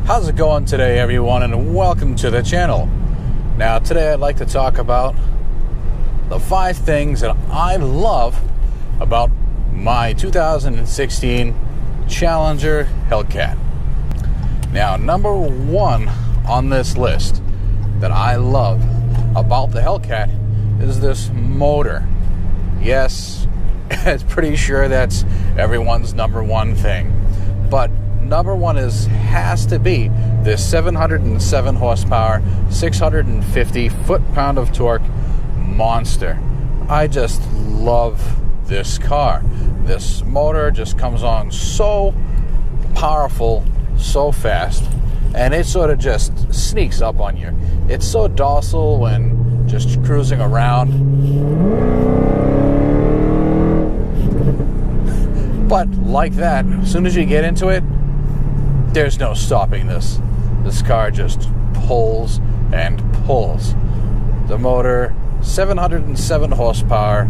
How's it going today, everyone, and welcome to the channel. Now, today I'd like to talk about the 5 things that I love about my 2016 Challenger Hellcat. Now, number 1 on this list that I love about the Hellcat is this motor. Yes, it's pretty sure that's everyone's number 1 thing, but number 1 has to be this 707 horsepower, 650 foot-pound of torque monster. I just love this car. This motor just comes on so powerful, so fast, and it sort of just sneaks up on you. It's so docile when just cruising around. But like that, as soon as you get into it, there's no stopping this. This car just pulls and pulls. The motor, 707 horsepower,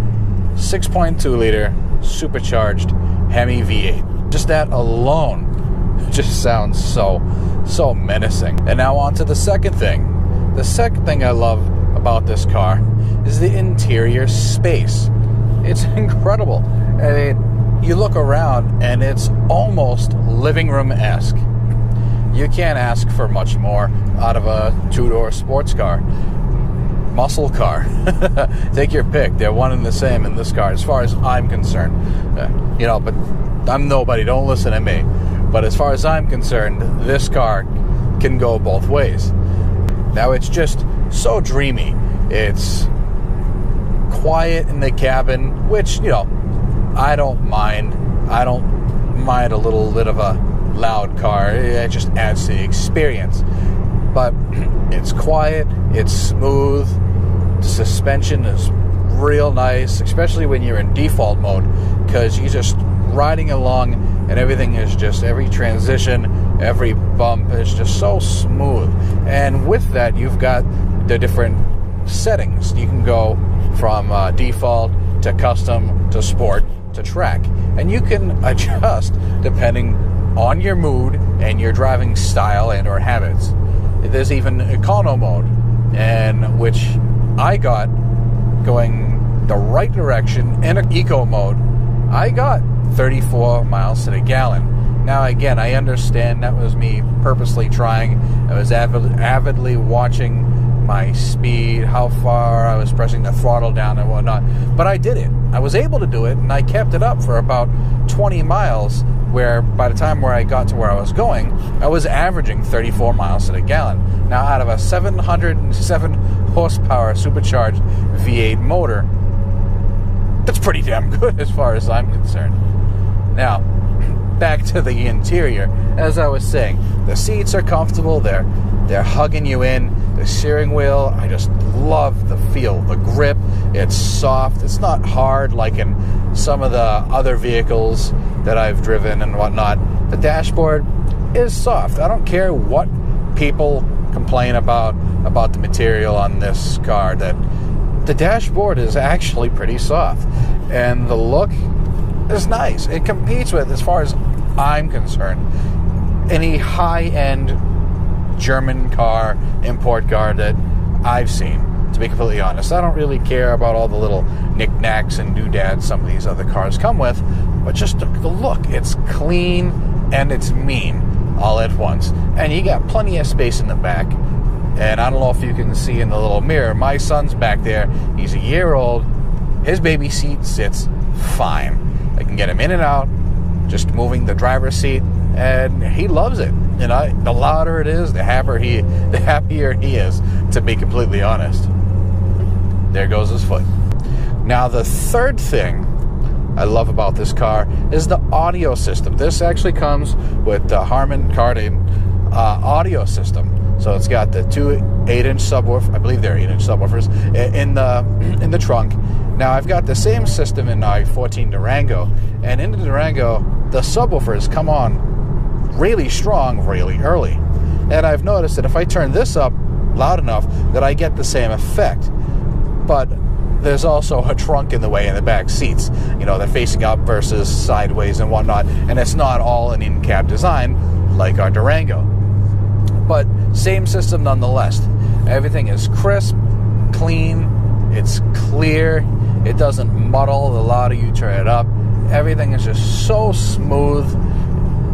6.2 liter, supercharged Hemi V8. Just that alone just sounds so menacing. And now on to the second thing. The second thing I love about this car is the interior space. It's incredible. I mean, you look around and it's almost living room-esque. You can't ask for much more out of a 2-door sports car. Muscle car. Take your pick. They're one and the same in this car as far as I'm concerned. But I'm nobody. Don't listen to me. But as far as I'm concerned, this car can go both ways. Now, it's just so dreamy. It's quiet in the cabin, which, I don't mind. I don't mind a little bit of a loud car. It just adds to the experience. But it's quiet, it's smooth, the suspension is real nice, especially when you're in default mode, because you're just riding along and everything is just, every transition, every bump is just so smooth. And with that, you've got the different settings. You can go from default to custom to sport to track, and you can adjust depending on your mood and your driving style and or habits. There's even econo mode, and which I got going the right direction. In eco mode, I got 34 miles to the gallon. Now again, I understand that was me purposely trying. I was avidly watching my speed, how far I was pressing the throttle down and whatnot. But I did it. I was able to do it, and I kept it up for about 20 miles, where by the time where I got to where I was going, I was averaging 34 miles to the gallon. Now, out of a 707 horsepower supercharged V8 motor, that's pretty damn good as far as I'm concerned. Now, back to the interior. As I was saying, the seats are comfortable. They're hugging you in. The steering wheel, I just love the feel, the grip. It's soft. It's not hard like in some of the other vehicles that I've driven and whatnot. The dashboard is soft. I don't care what people complain about the material on this car, that the dashboard is actually pretty soft. And the look is nice. It competes with, as far as I'm concerned, any high-end German car, import car that I've seen, to be completely honest. I don't really care about all the little knickknacks and doodads some of these other cars come with, but just the look. It's clean and it's mean all at once. And you got plenty of space in the back. And I don't know if you can see in the little mirror, my son's back there. He's a year old. His baby seat sits fine. I can get him in and out, just moving the driver's seat, and he loves it. The louder it is, the happier he is, to be completely honest. There goes his foot. Now, the third thing I love about this car is the audio system. This actually comes with the Harman Kardon audio system. So it's got the 2 8-inch subwoofers. I believe they're 8-inch subwoofers in the trunk. Now, I've got the same system in my 14 Durango, and in the Durango, the subwoofers come on really strong, really early. And I've noticed that if I turn this up loud enough, that I get the same effect. But there's also a trunk in the way in the back seats. They're facing up versus sideways and whatnot, and it's not all an in-cab design like our Durango. but same system nonetheless. Everything is crisp, clean, it's clear, it doesn't muddle the louder you turn it up. Everything is just so smooth,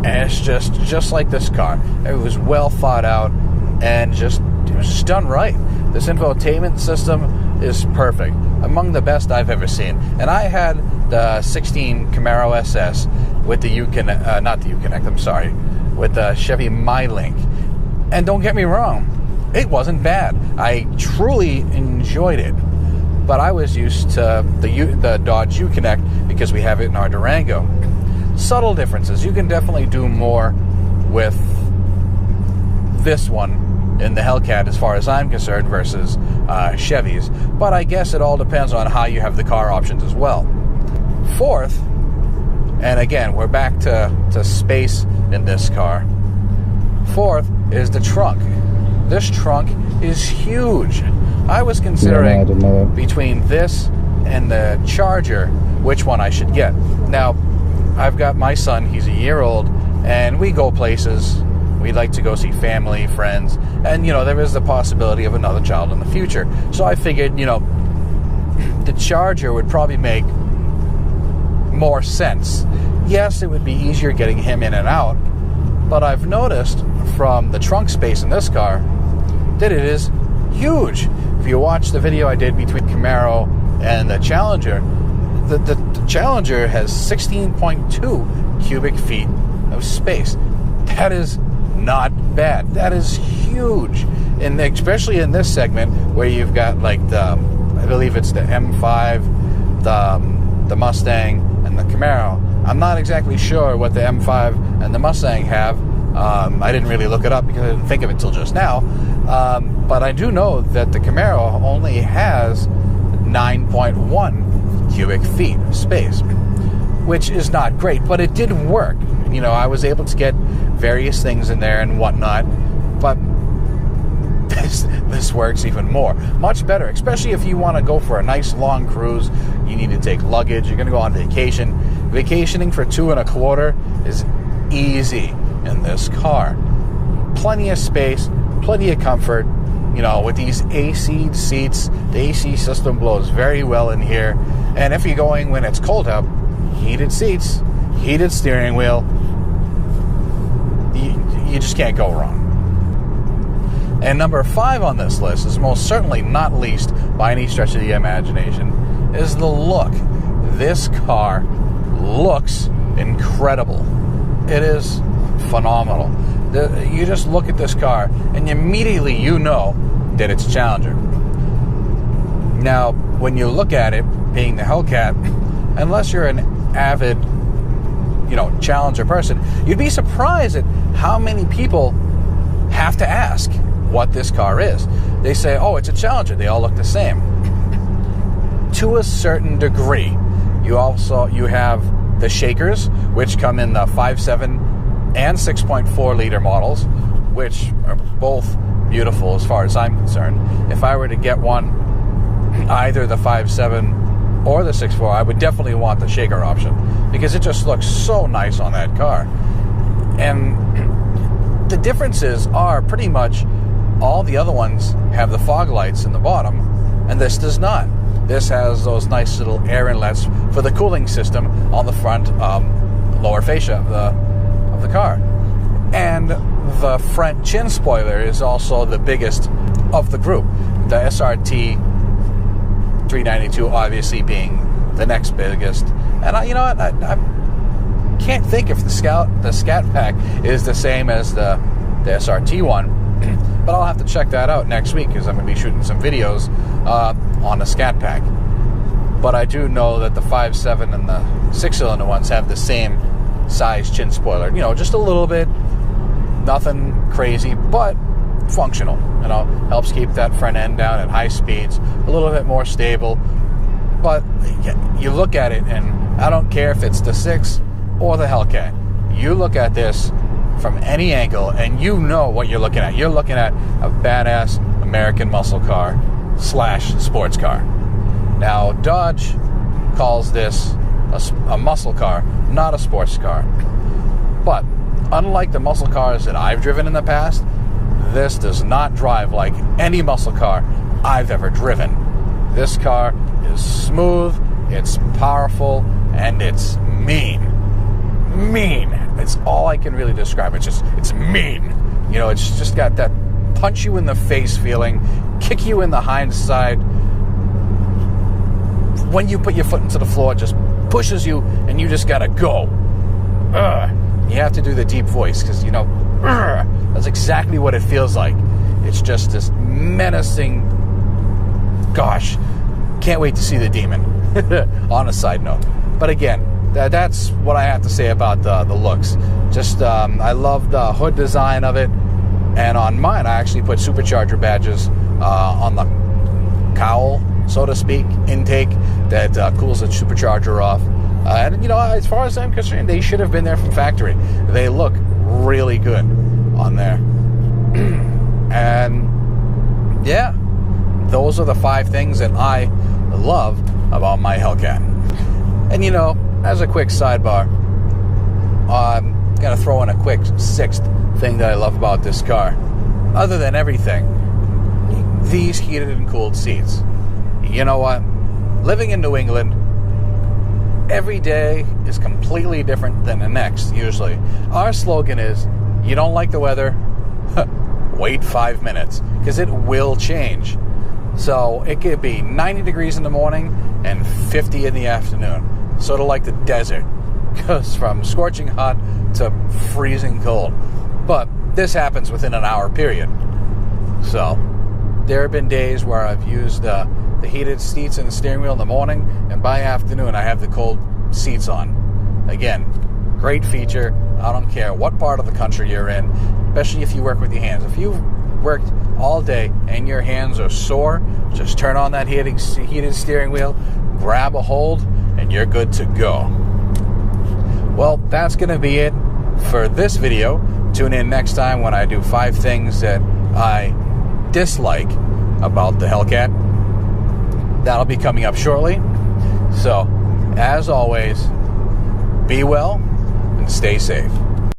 and it's just like this car. It was well thought out, and it was just done right. This infotainment system is perfect, among the best I've ever seen. And I had the 16 Camaro SS with the Uconnect, not the Uconnect, I'm sorry, with the Chevy MyLink. And don't get me wrong, it wasn't bad. I truly enjoyed it. But I was used to the Dodge Uconnect because we have it in our Durango. Subtle differences. You can definitely do more with this one in the Hellcat as far as I'm concerned versus Chevys. But I guess it all depends on how you have the car options as well. Fourth, and again, we're back to space in this car. Fourth is the trunk. This trunk is huge. I was considering between this and the Charger, which one I should get. Now, I've got my son, he's a year old, and we go places. We like to go see family, friends, and, there is the possibility of another child in the future. So I figured, the Charger would probably make more sense. Yes, it would be easier getting him in and out, but I've noticed from the trunk space in this car that it is huge. If you watch the video I did between Camaro and the Challenger, the Challenger has 16.2 cubic feet of space. That is not bad. That is huge. And especially in this segment where you've got like I believe it's the M5, the Mustang, and the Camaro. I'm not exactly sure what the M5 and the Mustang have. I didn't really look it up because I didn't think of it till just now. But I do know that the Camaro only has 9.1 cubic feet of space, which is not great, but it did work. I was able to get various things in there and whatnot, but this works even more. Much better, especially if you want to go for a nice long cruise. You need to take luggage. You're going to go on vacation. Vacationing for 2.25 is easy in this car. Plenty of space, plenty of comfort. With these AC seats, the AC system blows very well in here. And if you're going when it's cold out, heated seats, heated steering wheel, you just can't go wrong. And number 5 on this list is most certainly not least by any stretch of the imagination, is the look. This car looks incredible. It is phenomenal. You just look at this car and immediately you know that it's a Challenger. Now, when you look at it being the Hellcat, unless you're an avid, Challenger person, you'd be surprised at how many people have to ask what this car is. They say, oh, it's a Challenger. They all look the same. To a certain degree. You have the shakers, which come in the 5.7 and 6.4 liter models, which are both beautiful as far as I'm concerned. If I were to get one, either the 5.7 or the 6.4, I would definitely want the shaker option because it just looks so nice on that car. And the differences are pretty much all the other ones have the fog lights in the bottom, and this does not. This has those nice little air inlets for the cooling system on the front lower fascia of the car. And the front chin spoiler is also the biggest of the group. The SRT 392 obviously being the next biggest. And I can't think if the Scat Pack is the same as the SRT one, but I'll have to check that out next week because I'm going to be shooting some videos on the Scat Pack. But I do know that the 5.7 and the 6-cylinder ones have the same size chin spoiler. Just a little bit, nothing crazy, but functional. Helps keep that front end down at high speeds, a little bit more stable. But you look at it, and I don't care if it's the 6 or the Hellcat. You look at this from any angle, and you know what you're looking at. You're looking at a badass American muscle car / sports car. Now, Dodge calls this a muscle car, not a sports car. But unlike the muscle cars that I've driven in the past, this does not drive like any muscle car I've ever driven. This car is smooth, it's powerful, and it's mean. Mean. It's all I can really describe. It's mean. You know, it's just got that punch you in the face feeling, kick you in the hind side. When you put your foot into the floor, it just pushes you, and you just gotta go. You have to do the deep voice, because, you know, that's exactly what it feels like. It's just this menacing, gosh, can't wait to see the Demon, on a side note. But again, that's what I have to say about the looks. Just, I love the hood design of it, and on mine, I actually put supercharger badges on the cowl, so to speak, intake that cools the supercharger off. And, you know, as far as I'm concerned, they should have been there from factory. They look really good on there. And, yeah, those are the 5 things that I love about my Hellcat. And, you know, as a quick sidebar, I'm going to throw in a quick 6th thing that I love about this car. Other than everything, these heated and cooled seats. You know what? Living in New England, every day is completely different than the next, usually. Our slogan is, you don't like the weather? Wait 5 minutes, because it will change. So it could be 90 degrees in the morning and 50 in the afternoon. Sort of like the desert. Goes from scorching hot to freezing cold. But this happens within an hour period. So there have been days where I've used the heated seats and the steering wheel in the morning, and by afternoon I have the cold seats on. Again, great feature. I don't care what part of the country you're in, especially if you work with your hands. If you've worked all day and your hands are sore, just turn on that heated steering wheel, grab a hold, and you're good to go. Well, that's going to be it for this video. Tune in next time when I do 5 things that I dislike about the Hellcat. That'll be coming up shortly. So, as always, be well and stay safe.